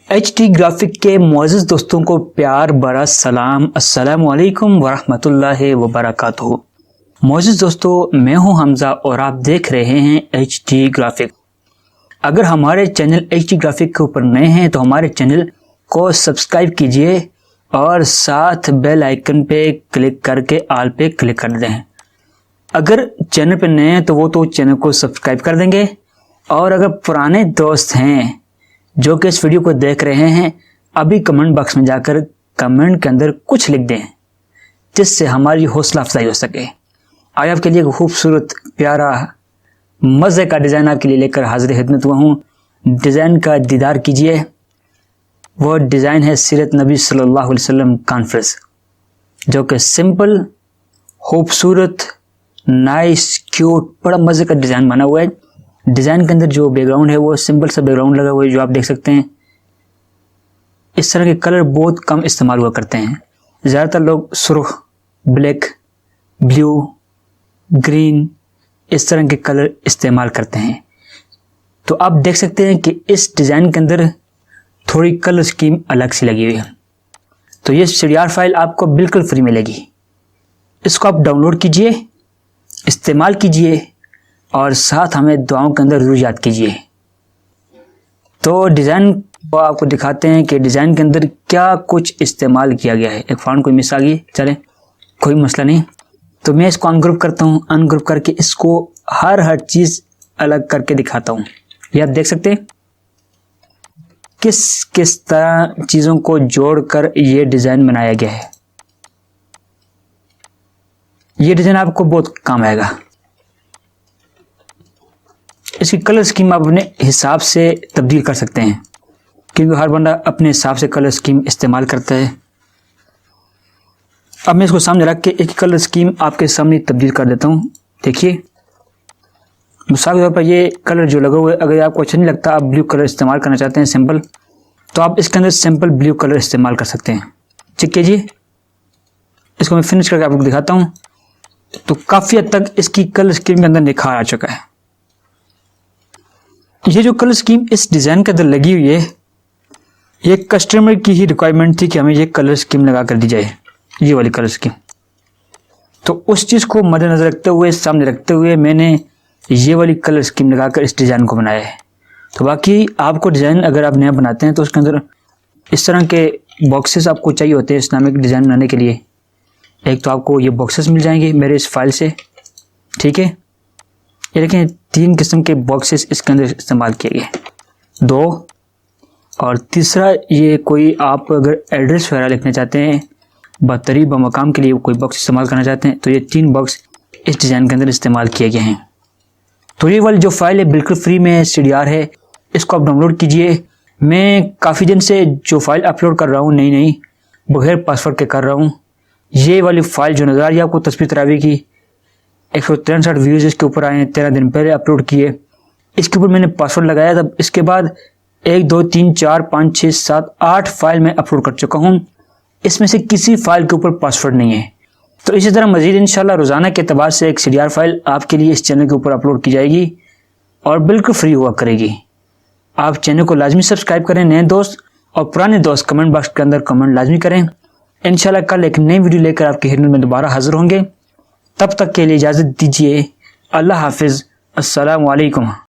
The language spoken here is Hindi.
HD ग्राफिक के मुअज़्ज़िज़ दोस्तों को प्यार भरा सलाम, अस्सलामु अलैकुम वरहमतुल्लाहि वबरकातुहू। मुअज़्ज़िज़ दोस्तों, मैं हूं हमज़ा और आप देख रहे हैं HD ग्राफिक। अगर हमारे चैनल HD ग्राफिक के ऊपर नए हैं तो हमारे चैनल को सब्सक्राइब कीजिए और साथ बेल आइकन पे क्लिक करके ऑल पे क्लिक कर दें। अगर चैनल पे नए हैं तो वो तो चैनल को सब्सक्राइब कर देंगे, और अगर पुराने दोस्त हैं जो कि इस वीडियो को देख रहे हैं, अभी कमेंट बॉक्स में जाकर कमेंट के अंदर कुछ लिख दें जिससे हमारी हौसला अफजाई हो सके। आज आपके लिए खूबसूरत प्यारा मज़े का डिज़ाइन आपके लिए लेकर हाजिर खिदमत हुआ हूँ। डिज़ाइन का दीदार कीजिए। वो डिज़ाइन है सीरत नबी सल्लल्लाहु अलैहि वसल्लम कॉन्फ्रेंस, जो कि सिंपल, खूबसूरत, नाइस, क्यूट, बड़ा मज़े का डिज़ाइन बना हुआ है। डिज़ाइन के अंदर जो बैकग्राउंड है वो सिंपल सा बैकग्राउंड लगा हुआ है, जो आप देख सकते हैं। इस तरह के कलर बहुत कम इस्तेमाल हुआ करते हैं। ज़्यादातर लोग सुर्ख, ब्लैक, ब्लू, ग्रीन इस तरह के कलर इस्तेमाल करते हैं। तो आप देख सकते हैं कि इस डिज़ाइन के अंदर थोड़ी कलर स्कीम अलग सी लगी हुई है। तो ये CDR फाइल आपको बिल्कुल फ्री मिलेगी। इसको आप डाउनलोड कीजिए, इस्तेमाल कीजिए और साथ हमें दुआओं के अंदर ज़रूर याद कीजिए। तो डिज़ाइन को आपको दिखाते हैं कि डिज़ाइन के अंदर क्या कुछ इस्तेमाल किया गया है। एक फ़ॉन्ट कोई मिस आ गई, चलें कोई मसला नहीं। तो मैं इसको अनग्रुप करता हूँ, अनग्रुप करके इसको हर चीज़ अलग करके दिखाता हूँ। ये आप देख सकते हैं किस किस तरह चीज़ों को जोड़कर ये डिज़ाइन बनाया गया है। ये डिज़ाइन आपको बहुत काम आएगा। इसकी कलर स्कीम आप अपने हिसाब से तब्दील कर सकते हैं, क्योंकि हर बंदा अपने हिसाब से कलर स्कीम इस्तेमाल करता है। अब मैं इसको सामने रख के एक कलर स्कीम आपके सामने तब्दील कर देता हूँ। देखिए, मिसाल के तौर पर ये कलर जो लगा हुआ है, अगर आपको अच्छा नहीं लगता, आप ब्लू कलर इस्तेमाल करना चाहते हैं सिंपल, तो आप इसके अंदर सिंपल ब्लू कलर इस्तेमाल कर सकते हैं। चेक कीजिए, इसको मैं फिनिश करके आपको दिखाता हूँ। तो काफ़ी हद तक इसकी कलर स्कीम के अंदर निखार आ चुका है। ये जो कलर स्कीम इस डिज़ाइन के अंदर लगी हुई है, ये कस्टमर की ही रिक्वायरमेंट थी कि हमें ये कलर स्कीम लगा कर दी जाए, ये वाली कलर स्कीम। तो उस चीज़ को मद्देनज़र रखते हुए, सामने रखते हुए मैंने ये वाली कलर स्कीम लगाकर इस डिज़ाइन को बनाया है। तो बाकी आपको डिज़ाइन अगर आप नया बनाते हैं तो उसके अंदर इस तरह के बॉक्सेस आपको चाहिए होते हैं इस्लामिक डिज़ाइन बनाने के लिए। एक तो आपको ये बॉक्सेस मिल जाएंगे मेरे इस फाइल से, ठीक है। ये देखें, 3 किस्म के बॉक्सेस इसके अंदर इस्तेमाल किए गए, 2, और तीसरा ये कोई आप अगर एड्रेस वगैरह लिखना चाहते हैं, बतरी बमकाम के लिए कोई बॉक्स इस्तेमाल करना चाहते हैं, तो ये 3 बॉक्स इस डिज़ाइन के अंदर इस्तेमाल किए गए हैं। तो ये वाली जो फाइल है बिल्कुल फ्री में CDR है, इसको आप डाउनलोड कीजिए। मैं काफ़ी दिन से जो फाइल अपलोड कर रहा हूँ नई बगैर पासवर्ड के कर रहा हूँ। ये वाली फाइल जो नज़र आ रही है आपको, तस्वीर तरावी की 163 व्यूज़ इसके ऊपर आए हैं, 13 दिन पहले अपलोड किए। इसके ऊपर मैंने पासवर्ड लगाया था। इसके बाद 1 2 3 4 5 6 7 8 फाइल मैं अपलोड कर चुका हूँ। इसमें से किसी फाइल के ऊपर पासवर्ड नहीं है। तो इसी तरह मज़ीद इंशाल्लाह रोज़ाना के एतबार से एक CDR फाइल आपके लिए इस चैनल के ऊपर अपलोड की जाएगी और बिल्कुल फ्री हुआ करेगी। आप चैनल को लाजमी सब्सक्राइब करें, नए दोस्त और पुराने दोस्त कमेंट बॉक्स के अंदर कमेंट लाजमी करें। इंशाल्लाह कल एक नई वीडियो लेकर आपकी खिदमत में दोबारा हाजिर होंगे। तब तक के लिए इजाज़त दीजिए। अल्लाह हाफिज़। अस्सलामु अलैकुम।